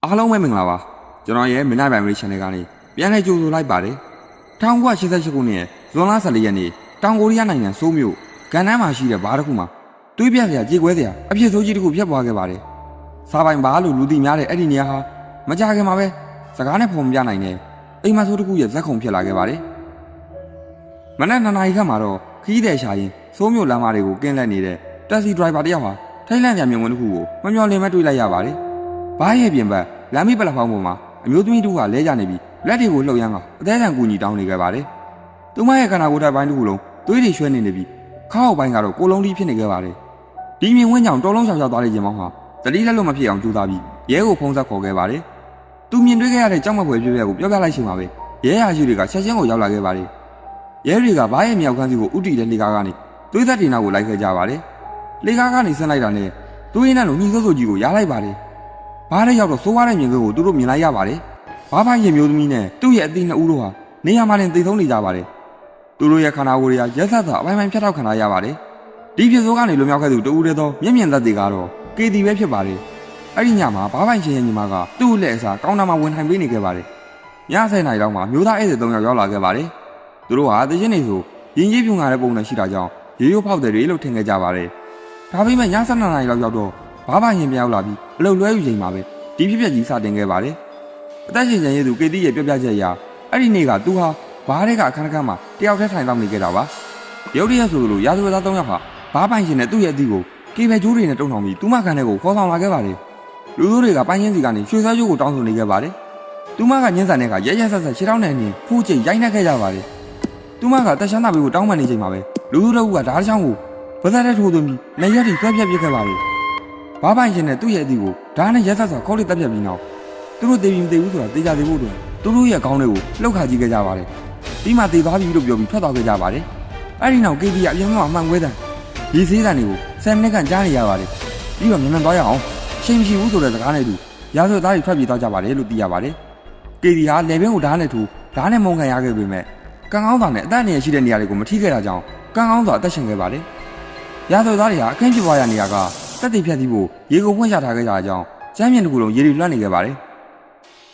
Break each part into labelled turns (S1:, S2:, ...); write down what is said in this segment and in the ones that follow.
S1: အားလုံးပဲမင်္ဂလာပါကျွန်တော်ရဲ့မင်းနိုင်ပိုင်မလေး channel ကနေပြန်လည်ကြိုဆိုလိုက်ပါတယ်1988ခုနှစ်ဇွန်လ14ရက်နေ့တောင်ကိုရီးယားနိုင်ငံဆိုးမြို့ကန်နန်းမှာရှိတဲ့ဘားတစ်ခုမှာတွေးပြစရာကြေကွဲစရာအဖြစ်ဆိုးကြီးတစ်ခုဖြစ်ပွားခဲ့ပါတယ်စားပိုင်ဘားလို့လူသိများတဲ့အဲ့ဒီနေရာဟာမကြခင်မှာပဲစကားနဲ့ပုံမပြနိုင်တဲ့အိမ်မဆိုးတစ်ခုရဲ့ဇက်ခုံဖြစ်လာခဲ့ပါတယ်မနက်2 နာရီခန့်မှာတော့ခီးတဲ့ရှာရင်ဆိုးမြို့လမ်းမတွေကိုကင်းလှည့်နေတဲ့တက်ဆီဒရိုက်ဘာတစ်ယောက်ဟာထိုင်းလန့်ပြန်မြင်ဝင်တစ်ခုကိုမမျှော်လင့်မဲ့တွေ့လိုက်ရပါတယ်ဘားရဲ့ပြင်ပလမ်းမပလက်ဖောင်းပေါ်မှာအမျိုးသမီးတို့ကလဲကြနေပြီးလက်တွေကိုလှုပ်ရမ်းကအသေးအံကူညီတောင်းနေခဲ့ပါတယ်။သူမရဲ့ခန္ဓာကိုယ်ဓာတ်ပိုင်းတစ်ခုလုံးသွေးတွေရွှဲနေပြီးခါအောက်ပိုင်းကတော့ကိုလုံးတီးဖြစ်နေခဲ့ပါတယ်။ဒီမြင်ဝင်းကြောင်တော်လုံးရှောက်ရှောက်သွားတဲ့ခြင်းမောင်းဟာတတိလက်လို့မဖြစ်အောင်ကြိုးစားပြီးရဲကိုဖုံးဆက်ခေါ်ခဲ့ပါတယ်။သူမြင်တွေ့ခဲ့ရတဲ့ကြောက်မက်ဖွယ်ပြည့်ပြည့်ကိုပြောပြလိုက်ချိန်မှာပဲရဲဟာရှိတွေကချက်ချင်းကိုရောက်လာခဲ့ပါတယ်။ရဲတွေကဘားရဲ့မြောက်ခန်းစီကိုဥတီတဲ့လေကားကနေသွေးသက်တင်နာကိုလိုက်ခဲ့ကြပါတယ်။လေကားကနေဆင်းလိုက်တာနဲ့သွေးရင်းနဲ့လိုညှိစိုးစိုးကြီးကိုရားလိုက်ပါတယ်။ဘားတဲ့ရောက်တော့စိုးဝါးတဲ့မြင်ကွင်းကိုသူတို့မြင်လိုက်ရပါတယ်။ဘားပိုင်းရဲ့မျိုးသမီးနဲ့သူ့ရဲ့အသီးနှစ်ဦးတို့ဟာနေရာမှာတင်သေဆုံးနေကြပါတယ်။သူတို့ရဲ့ခန္ဓာကိုယ်တွေကရက်ဆက်စွာအပိုင်းပိုင်းဖြတ်တောက်ခံရပါတယ်။ဒီဖြစ်စိုးကနေလွန်မြောက်ခဲ့သူတဦးတည်းသောမျက်မြင်သက်သေကတော့ကေတီပဲဖြစ်ပါတယ်။အဲ့ဒီညမှာဘားပိုင်းရှင်ရဲ့ညီမကသူ့လက်အစားကောင်းတာမှဝင်ထိုင်ပေးနေခဲ့ပါတယ်။ည10 နာရီလောက်မှာမျိုးသားဧည့်သည်3 ယောက်ရောက်လာခဲ့ပါတယ်။သူတို့ဟာတချင်းနေဆိုရင်ကြီးပြူငါတဲ့ပုံနဲ့ရှိတာကြောင့်ရေရိုးဖောက်တယ်တွေလို့ထင်ခဲ့ကြပါတယ်။ဒါပေမဲ့ည12 နာရီလောက်ရောက်တော့ဘားပိုင်းရှင်ပြောင်းလာပြီးအလုတ်လွဲယူချိန်မှာပဲဒီဖြစ်ပျက်ကြီးစတင်ခဲ့ပါတယ်အသက်ရှင်ကျန်ရည်သူကေတီရဲ့ပြောပြချက်အရအဲ့ဒီနေ့ကသူဟာဘားတဲ့ကအခန်းတစ်ခန်းမှာတယောက်တည်းထိုင်တောင်းနေခဲ့တာပါရုတ်တရက်ဆိုလိုရာဇဝတ်သား3 ယောက်ဟာဘားပိုင်ရှင်နဲ့သူ့ရဲ့အသီးကိုကေဘဲကျိုးတွေနဲ့တုံထောင်ပြီးသူမခန်းထဲကိုခေါ်ဆောင်လာခဲ့ပါတယ်လူတို့တွေကပိုင်းချင်းစီကနေရွှေဆွဲကျိုးကိုတောင်းဆိုနေခဲ့ပါတယ်သူမကညှင်းဆန်တဲ့ကရဲရဲဆက်ဆက်ခြေထောက်နဲ့အင်းဖူးချိန်ရိုက်နှက်ခဲ့ကြပါတယ်သူမကတက်ရှမ်းသားပေးကိုတောင်းပန်နေချိန်မှာပဲလူတို့ကဓာတ်ချောင်းကိုပါးစပ်ထဲထိုးသွင်းပြီးနေရက်တီဆွဲပြက်ပစ်ခဲ့ပါတယ်ဘားပိုင်ရှင်နဲ့သူ့ရဲ့အသီးကိုဓာတ်နဲ့ရဲဆက်ဆက်ခေါ်လိုက်တက်ပြက်ပြီးနောက်သူတို့သေပြီးမသေဘူးဆိုတာသိကြသေးဖို့အတွက်သူတို့ရဲ့ခေါင်းတွေကိုလှုပ်ခါကြည့်ခဲ့ကြပါတယ်ဒီမှာသေသွားပြီလို့ပြောပြီးထွက်သွားခဲ့ကြပါတယ်အဲ့ဒီနောက်ကေတီကအပြင်မှာအမှန်ကွဲတဲ့ရေဆေးတန်တွေကို10 မိနစ်ခန့်ကြားနေရပါတယ်ပြီးတော့မြန်သွားရအောင်ရှိမရှိဘူးဆိုတဲ့စကားနဲ့တူရာဇဝတ်သားတွေထွက်ပြေးသွားကြပါတယ်လို့သိရပါတယ်ကေတီဟာလေပင်ကိုဓာတ်နဲ့ထိုးဓာတ်နဲ့မုံခံရခဲ့ပေမဲ့ကံကောင်းစွာနဲ့အသက်အန္တရာယ်ရှိတဲ့နေရာတွေကိုမထိခဲ့တာကြောင့်ကံကောင်းစွာအသက်ရှင်ခဲ့ပါတယ်ရာဇဝတ်သားတွေဟာအခင်းဖြစ်ပွားရနေရာကတက်တိဖြတ်ပြီးဖို့ရေကိုဖွင့်ချထားခဲ့ကြတာကြောင့်ကျမ်းမြင့်တစ်ခုလုံးရေတွေလွှမ်းနေခဲ့ပါတယ်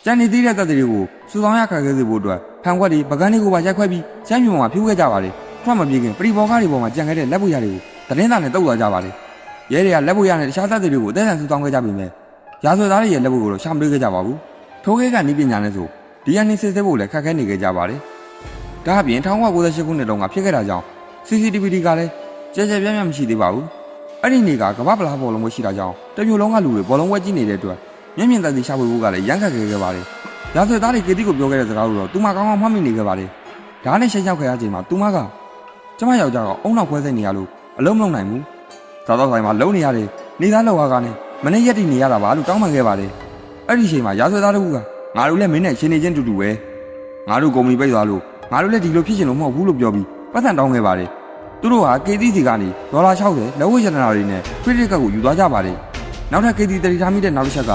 S1: ကျန်နေသေးတဲ့တပ်တွေကိုစူဆောင်ရခါခဲ့စေဖို့အတွက်ဖန်ခွက်တွေပကန်းတွေကိုပါရိုက်ခွဲပြီးကျမ်းမြင့်ပေါ်မှာဖြိုးခဲ့ကြပါတယ်ထွက်မပြေခင်ပရိဘောကားတွေပေါ်မှာကြံခဲ့တဲ့လက်ပွေရတွေကိုသတင်းစာနဲ့တုပ်သွားကြပါတယ်ရဲတွေကလက်ပွေရနဲ့တခြားတပ်တွေကိုအသက်ဆန်စူဆောင်ခဲ့ကြပေမဲ့ရာဇဝတ်သားတွေရဲ့လက်ပွေကိုတော့ရှာမတွေ့ခဲ့ကြပါဘူးထိုးခဲကနီးပညာနဲ့ဆို DNA စစ်ဆေးဖို့လည်းခက်ခဲနေခဲ့ကြပါတယ်ဒါအပြင်1998ခုနှစ်တုန်းကဖြစ်ခဲ့တာကြောင့် CCTV ကလည်းကြဲကြဲပြန့်ပြန့်မရှိသေးပါဘူးအဲ့ဒီနေ့ကကမ္ဘာပလားဘောလုံးပွဲရှိတာကြောင့်တမျိုးလုံးကလူတွေဘောလုံးပွဲကြည့်နေတဲ့အတွက်မျက်မြင်သက်သေရှာဖွေဖို့ကလည်းရန်ခတ်ခဲ့ပါတယ်။ရာဇဝတ်သားတွေကေတီကိုပြောခဲ့တဲ့စကားကိုတော့သူမကောင်းကောင်းမှတ်မိနေခဲ့ပါတယ်။ဒါနဲ့ရှင်းရောက်ခဲ့ရချိန်မှာသူမကကျမယောက်ျားကအုံနောက်ခွဲစိတ်နေရလို့အလုံးမလုံးနိုင်ဘူး။သာတော့ဆိုင်မှာလုံးနေရတယ်။နေသားလောက်ဟာကနဲ့မနေ့ရက်တည်နေရတာပါလို့တောင်းပန်ခဲ့ပါတယ်။အဲ့ဒီချိန်မှာရာဇဝတ်သားတို့ကငါတို့လည်းမင်းနဲ့ရှင်နေချင်းတူတူပဲ။ငါတို့ကုံမီပိတ်သွားလို့ငါတို့လည်းဒီလိုဖြစ်ချင်လို့မဟုတ်ဘူးလို့ပြောပြီးပတ်စံတောင်းခဲ့ပါတယ်။သူတို့ဟာကေတီစီကနေဒေါ်လာ60လက်ဝတ်ရတနာတွေနဲ့ခရစ်ကတ်ကိုယူသွားကြပါတယ်။နောက်ထပ်ကေတီတရီထားမိတဲ့နောက်တစ်ချက်က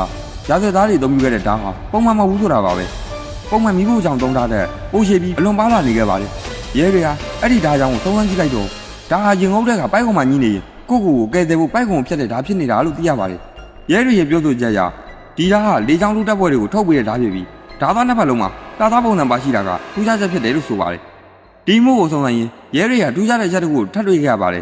S1: ရာဇဝတ်သားတွေအသုံးပြုခဲ့တဲ့ဓာတ်ဟာပုံမှန်မဟုတ်ဘူးဆိုတာပါပဲပုံမှန်မိဖို့ကြောင့်သုံးထားတဲ့ပိုးရှိပြီးအလွန်ပါလာနေခဲ့ပါတယ်ရဲတွေကအဲ့ဒီဓာတ်ကြောင့်သုံးဆန်းကြည့်လိုက်တော့ဓာတ်ဟာရင်ငုတ်တဲ့ကပိုက်ကုံမှကြီးနေရင်ကိုကိုကိုကဲတဲ့ဖို့ပိုက်ကုံဖြတ်တဲ့ဓာတ်ဖြစ်နေတာလို့သိရပါတယ်ရဲတွေရဲ့ပြောဆိုချက်အရဒီဓာတ်ဟာလေချောင်းလူတက်ပွဲတွေကိုထုတ်ပေးတဲ့ဓာတ်ဖြစ်ပြီးဓာတ်သားနှစ်ဖက်လုံးမှာတာသားပုံစံပါရှိတာကထူးခြားချက်ဖြစ်တယ်လို့ဆိုပါတယ်ဒီမှုကိုစုံစမ်းရင်ရဲတွေကထူးခြားတဲ့ချက်တစ်ခုကိုထပ်တွေ့ခဲ့ရပါတယ်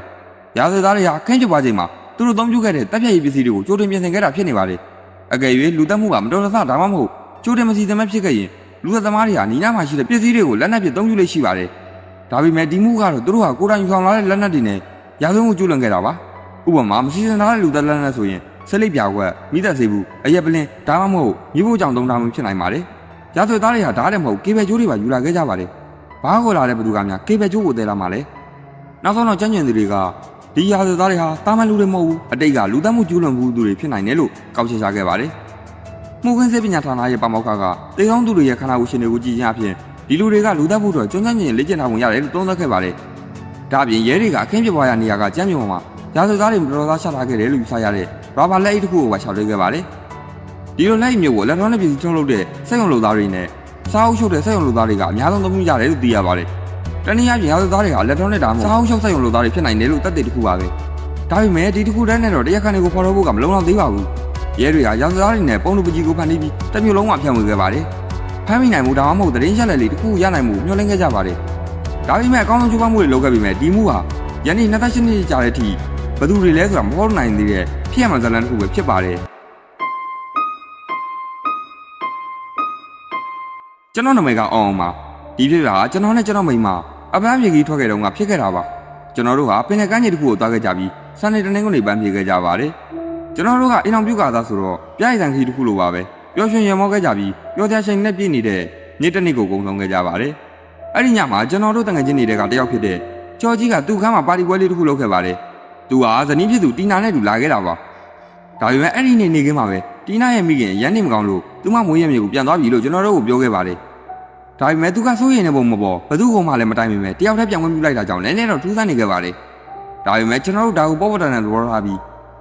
S1: ရာဇဝတ်သားတွေဟာအခင်းဖြစ်ပွားချိန်မှာသူတို့သုံးပြုခဲ့တဲ့တပ်ဖြတ်ရေးပစ္စည်းတွေကိုကြိုတင်ပြင်ဆင်ခဲ့တာဖြစ်နေပါတယ်အကယ်၍လူသက်မှုကမတော်တဆဒါမှမဟုတ်ကျိုးတယ်မစီသမက်ဖြစ်ခဲ့ရင်လူသက်သမားတွေကနီးနားမှာရှိတဲ့ပစ္စည်းတွေကိုလက်နက်ပစ်သုံးယူလိမ့်ရှိပါတယ်။ဒါပေမဲ့ဒီမှုကတော့သူတို့ဟာကိုယ်တိုင်ယူဆောင်လာတဲ့လက်နက်တွေနဲ့ရာဇဝတ်မှုကျူးလွန်ခဲ့တာပါ။ဥပမာမစီစဉ်ထားတဲ့လူသက်လက်နက်ဆိုရင်ဆက်လိပ်ပြာခွက်မိသက်စေဘူးအရက်ပလင်းဒါမှမဟုတ်မိဖို့ကြောင့်သုံးထားမှုဖြစ်နိုင်ပါတယ်။ရာဇဝတ်သားတွေဟာဓာတ်တယ်မဟုတ်ကေဘဲကျိုးတွေပါယူလာခဲ့ကြပါတယ်။ဘားကိုလာတဲ့ဘသူကများကေဘဲကျိုးကိုတည်လာမှလဲ။နောက်ဆုံးတော့ကျန်းကျင်သူတွေကဒီရာဇဝတ်သားတွေဟာတာမန်လူတွေမဟုတ်ဘူးအတိတ်ကလူသက်မှုကျူးလွန်မှုသူတွေဖြစ်နိုင်တယ်လို့ကောက်ချက်ချခဲ့ပါတယ်။မှုခင်းစေပညာဌာနရဲ့ပါမောက္ခကတေကောင်းသူတွေရဲ့ခန္ဓာကိုယ်ရှင်တွေကိုကြည့်ခြင်းအပြင်ဒီလူတွေကလူသက်မှုတော့ကျွမ်းကျင်ခြင်းလေ့ကျင့်ထားပုံရတယ်လို့သုံးသပ်ခဲ့ပါတယ်။ဒါအပြင်ရဲတွေကအခင်းဖြစ်ပွားရာနေရာကကျမ်းမြေပေါ်မှာရာဇဝတ်သားတွေမတော်သားချထားခဲ့တယ်လို့ယူဆရတဲ့ရာဘာလက်အိတ်တစ်ခုကိုပါချောက်တွေ့ခဲ့ပါတယ်။ဒီလိုလက်အိတ်မျိုးကိုလက်ထောက်နဲ့ပြည်ထုတ်လုပ်တဲ့စက်ရုံလုပ်သားတွေနဲ့စားအုပ်ချုပ်တဲ့စက်ရုံလုပ်သားတွေကအများဆုံးသုံးကြရတယ်လို့သိရပါတယ်။တနည်းအားဖြင့်ရာဇဝတ်သားတွေကလက်ထောက်နဲ့ဒါမှမဟုတ်စားအုပ်ချုပ်စက်ရုံလုပ်သားတွေဖြစ်နိုင်တယ်လို့သက်သေတစ်ခုပါပဲ။ဒါပေမဲ့ဒီတစ်ခုတည်းနဲ့တော့တရားခံတွေကိုဖော်ထုတ်ဖို့ကမလုံလောက်သေးပါဘူး။ ရဲတွေကရောင်စားတွေနဲ့ပုံလူပကြီးကိုဖန်တီးပြီးတစ်မျိုးလုံးကဖြန့်ဝေခဲ့ပါတယ်ဖမ်းမိနိုင်မှုဒါမှမဟုတ်သတင်းချက်လက်လေးတစ်ခုရနိုင်မှုမျှော်လင့်ခဲ့ကြပါတယ်ဒါပေမဲ့အကောင်းဆုံးချိုးဖောက်မှုတွေလုပ်ခဲ့ပြီးမဲ့ဒီမှုဟာယနေ့28နှစ်ကြာတဲ့အထိဘသူတွေလဲဆိုတာမဟုတ်နိုင်သေးတဲ့ဖြစ်ရမှန်ဇလန်တစ်ခုပဲဖြစ်ပါတယ်ကျွန်တော်နာမည်ကအောင်ပါဒီဖြစ်တာကျွန်တော်နဲ့ကျွန်တော်မိန်းမအပန်းပြေကြီးထွက်ခဲ့တော့ကဖြစ်ခဲ့တာပါကျွန်တော်တို့ဟာပင်လယ်ကမ်းခြေတစ်ခုကိုသွားခဲ့ကြပြီးစနေတနင်္ဂနွေပန်းပြေခဲ့ကြပါတယ်ကျွန်တော်တို့ကအိမ်အောင်ပြုတ်ကားသားဆိုတော့ပြည့်ရန်ခီတစ်ခုလိုပါပဲပျော်ရွှင်ရမောခဲ့ကြပြီးပျော်စရာရှိန်နဲ့ပြည့်နေတဲ့နေ့တစ်နေ့ကိုကုန်ဆုံးခဲ့ကြပါတယ်အဲ့ဒီညမှာကျွန်တော်တို့တငယ်ချင်းတွေကတယောက်ဖြစ်တဲ့ကျော်ကြီးကသူ့ခန်းမှာပါတီပွဲလေးတစ်ခုလုပ်ခဲ့ပါတယ်သူဟာဇနီးဖြစ်သူတီနာနဲ့တူလာခဲ့တာပါဒါပေမဲ့အဲ့ဒီနေ့နေခင်းမှာပဲတီနာရဲ့မိခင်ရန်နေမကောင်းလို့သူမမွေးရမြေကိုပြန်သွားပြီလို့ကျွန်တော်တို့ကိုပြောခဲ့ပါတယ်ဒါပေမဲ့သူကစိုးရိမ်နေပုံမပေါ်ဘသူ့ကောင်မှလည်းမတိုင်ပေမဲ့တယောက်တည်းပြန်ဝင်ပြလိုက်တာကြောင့်လည်းတော့ထူးဆန်းနေခဲ့ပါတယ်ဒါပေမဲ့ကျွန်တော်တို့ဒါကိုပေါ့ပေါ့တန်တန်သဘောထားပြီ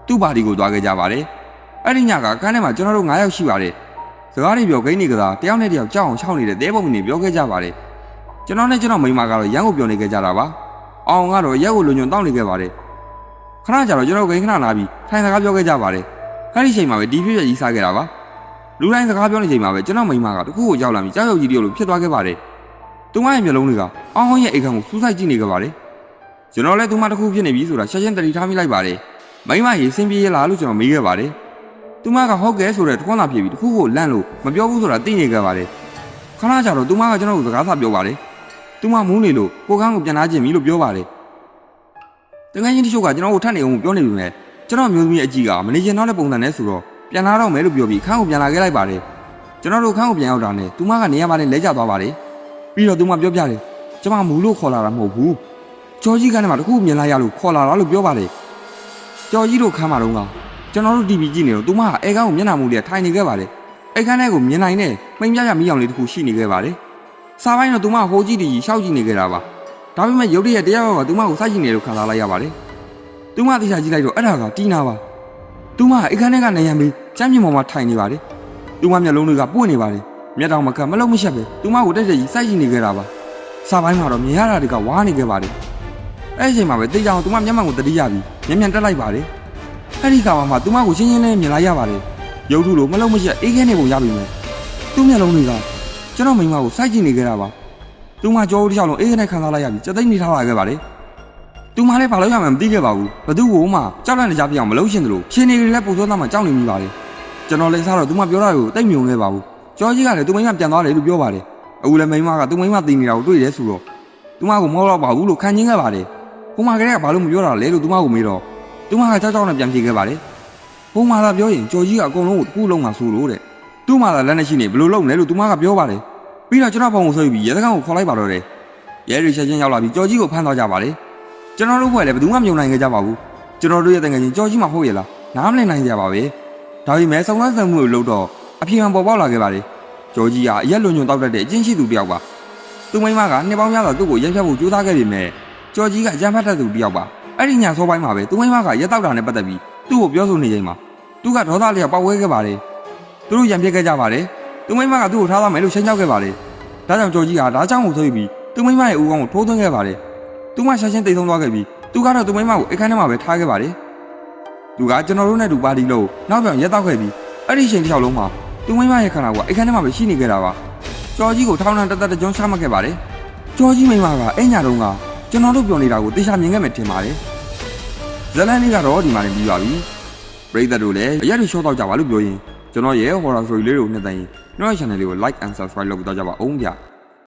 S1: းသူ့ပါတီကိုသွားခဲ့ကြပါတယ်အဲ့ဒီညကကန်းထဲမှာကျွန်တော်တို့9ယောက်ရှိပါတယ်စကားတွေပြောဂိမ်းနေကြတာတယောက်နဲ့တယောက်ကြောက်အောင်ချောင်းနေတဲ့တဲပုံတွေပြောခဲ့ကြပါတယ်ကျွန်တော်နဲ့ကျွန်တော်မိန်းမကတော့ရန်ကိုပြောနေခဲ့ကြတာပါအောင်ကတော့ရက်ကိုလုံညွန်တောင်းနေခဲ့ပါတယ်ခဏကြာတော့ကျွန်တော်ဂိမ်းခဏလာပြီးထိုင်စကားပြောခဲ့ကြပါတယ်အဲ့ဒီချိန်မှာပဲဒီဖြစ်ရကြီးစားခဲ့တာပါလူတိုင်းစကားပြောနေချိန်မှာပဲကျွန်တော်မိန်းမကတခုကိုရောက်လာပြီးကြောက်ရွံ့ကြီးတယောက်လိုဖြစ်သွားခဲ့ပါတယ်သူမရဲ့မျက်လုံးတွေကအောင်ဟောင်းရဲ့အိမ်ခန်းကိုစူးစိုက်ကြည့်နေခဲ့ပါတယ်ကျွန်တော်လည်းသူမတခုဖြစ်နေပြီဆိုတာရှက်ရှင်းတတိထားမိလိုက်ပါတယ်မိန်းမရေစင်ပြေးရလားလို့ကျွန်တော်မေးခဲ့ပါတယ်သူမကဟုတ်ကဲဆိုတဲ့တခွန်းသာဖြစ်ပြီးတခုကိုလန့်လို့မပြောဘူးဆိုတာသိနေခဲ့ပါတယ်ခဏကြာတော့သူမကကျွန်တော်ကိုစကားသာပြောပါတယ်သူမမူးနေလို့ကိုကန်းကိုပြန်လာခြင်းပြီလို့ပြောပါတယ်တကယ်ချင်းတချို့ကကျွန်တော်ကိုထပ်နေအောင်ပြောနေပြီမဲ့ကျွန်တော်မျိုးသမီးအကြီးကမနေချင်တော့တဲ့ပုံစံနဲ့ဆိုတော့ပြန်လာတော့မယ်လို့ပြောပြီးခန်းကိုပြန်လာခဲ့လိုက်ပါတယ်ကျွန်တော်တို့ခန်းကိုပြန်ရောက်တာနဲ့သူမကနေရာမှာလဲကျသွားပါတယ်ပြီးတော့သူမပြောပြတယ်ကျွန်မမူလို့ခေါ်လာတာမဟုတ်ဘူးကျော်ကြီးကလည်းတခုမြင်လိုက်ရလို့ခေါ်လာတာလို့ပြောပါတယ်ကျော်ကြီးတို့ခန်းမှာတော့ကကျွန်တော်တို့ TV ကြည့်နေတော့သူမကအဲကန်းကိုမျက်နှာမူလေးထိုင်နေခဲ့ပါတယ်အဲခန်းထဲကိုမြင်နိုင်တဲ့မိန်ပြပြမီးအောင်လေးတစ်ခုရှိနေခဲ့ပါတယ်စားပိုင်းတော့သူမဟိုကြည့်တည်ရှောက်ကြည့်နေခဲ့တာပါဒါပေမဲ့ရုပ်တရက်တရားကသူမကိုစိုက်ကြည့်နေလို့ခံစားလိုက်ရပါတယ်သူမသိချာကြည့်လိုက်တော့အဲ့ဒါကတီနာပါသူမအခန်းထဲကနေရံပြီးကျမ်းမြေပေါ်မှာထိုင်နေပါတယ်သူမမျက်လုံးတွေကပွင့်နေပါတယ်မျက်တောင်မကမလုံးမရှက်ပဲသူမကိုတက်တက်ကြီးစိုက်ကြည့်နေခဲ့တာပါစားပိုင်းမှာတော့မြင်ရတာတွေကဝါးနေခဲ့ပါတယ်အဲ့ဒီချိန်မှာပဲတေးချောင်သူမမျက်မှန်ကိုတတိယပြီးမြန်မြန်တက်လိုက်ပါတယ်အဲ့ဒီခါမှာသူမကိုချင်းချင်းနဲ့မြင်လိုက်ရပါတယ်ရုပ်ထုလိုမလုံးမရှက်အေးခဲနေပုံရပြီမယ်သူ့မျက်လုံးတွေကကျွန်တော်မိန်းမကိုစိုက်ကြည့်နေခဲ့တာပါသူမကြောတစ်ချောင်းလုံးအေးခဲနဲ့ခံစားလိုက်ရပြီးစက်သိမ်းနေထားလာခဲ့ပါတယ်သူမလည်းဘာလို့ရမှန်းမသိခဲ့ပါဘူးဘသူ့ကိုမှကြောက်လန့်နေကြပြအောင်မလုံးရှင်းသလိုရှင်နေတွေလည်းပူစောသားမှကြောက်နေမိပါတယ်ကျွန်တော်လည်းစားတော့သူမပြောတာကိုတိတ်မြုံခဲ့ပါဘူးကျော်ကြီးကလည်းသူမိန်းမပြန်သွားတယ်လို့ပြောပါတယ်အခုလည်းမိန်းမကသူမိန်းမသိနေတာကိုတွေ့တယ်ဆိုတော့သူမကိုမဟုတ်တော့ပါဘူးလို့ခံချင်းခဲ့ပါတယ်ဟိုမှာကလေးကဘာလို့မပြောတာလဲလို့သူမကိုမေးတော့သူမကကြောက်ကြောက်နဲ့ပြန်ပြေးခဲ့ပါတယ်ဟိုမှာသာပြောရင်ကျော်ကြီးကအကုန်လုံးကိုတစ်ခုလုံးမှဆိုလို့တဲ့သူ့မှာသာလက်နဲ့ရှိနေဘယ်လိုလုပ်လဲလို့သူမကပြောပါတယ်ပြီးတော့ကျွန်တော်ဖုန်းကိုဆွဲပြီးရဲစခန်းကိုခေါ်လိုက်ပါတော့တယ်ရဲတွေချက်ချင်းရောက်လာပြီးကျော်ကြီးကိုဖမ်းသွားကြပါတယ်ကျွန်တော်တို့ဖွဲ့လည်းဘယ်သူမှမယုံနိုင်ခဲ့ကြပါဘူးကျွန်တော်တို့ရဲ့တကယ်ချင်းကျော်ကြီးမှဟုတ်ရဲ့လားနားမလည်နိုင်ကြပါပဲဒါပေမဲ့စုံစမ်းစစ်မှုကိုလုပ်တော့အပြေမှန်ပေါ်ပေါက်လာခဲ့ပါတယ်ကျော်ကြီးကအရက်လွန်ညွန်တောက်တတ်တဲ့အချင်းရှိသူတယောက်ပါသူမိန်းမကနှစ်ပေါင်းများစွာသူ့ကိုရက်ဖြတ်ဖို့ကြိုးစားခဲ့ပေမဲ့ကျော်ကြီးကရမ်းဖတ်တတ်သူတယောက်ပါအဲ့ဒီညစောပိုင်းမှာပဲသူမိန်းမကရက်တောက်တာနဲ့ပတ်သက်ပြီးသူ့ကိုပြောဆိုနေချိန်မှာသူကဒေါသလျောက်ပေါက်ဝဲခဲ့ပါတယ်သူတို့ရံပြစ်ခဲ့ကြပါတယ်သူမိန်းမကသူ့ကိုထားသားမယ်လို့ရှင်းချောက်ခဲ့ပါတယ်ဒါကြောင့်ကျော်ကြီးကဒါကြောင့်ကိုဆိုပြီးသူမိန်းမရဲ့ဦးခေါင်းကိုထိုးသွင်းခဲ့ပါတယ်သူမရှာရှင်းတိတ်ဆုံးသွားခဲ့ပြီးသူကတော့သူမိန်းမကိုအခန်းထဲမှာပဲထားခဲ့ပါတယ်သူကကျွန်တော်တို့နဲ့တူပါတီလို့နောက်ပြန်ရက်တောက်ခဲ့ပြီးအဲ့ဒီချိန်တစ်ချောင်းလုံးမှာသူမိန်းမရဲ့ခန္ဓာကအခန်းထဲမှာပဲရှိနေခဲ့တာပါကျော်ကြီးကိုထောင်းနှံတက်တက်ကြုံချမှတ်ခဲ့ပါတယ်ကျော်ကြီးမိန်းမကအဲ့ညတုန်းကကျွန်တော်တို့ပြောနေတာကိုတေချာမြင်ခဲ့မယ်ထင်ပါတယ်ဇလန်လေးကတော့ဒီမှာနေပြီးပါပြီပရိသတ်တို့လည်းအရက်တွေရှော့တော့ကြပါလို့ပြောရင်ကျွန်တော်ရဲ့ horror story လေးတွေကိုနှစ်သိမ့်ကျွန်တော် channel လေးကို like and subscribe လုပ်ကြပါဦးဗျာ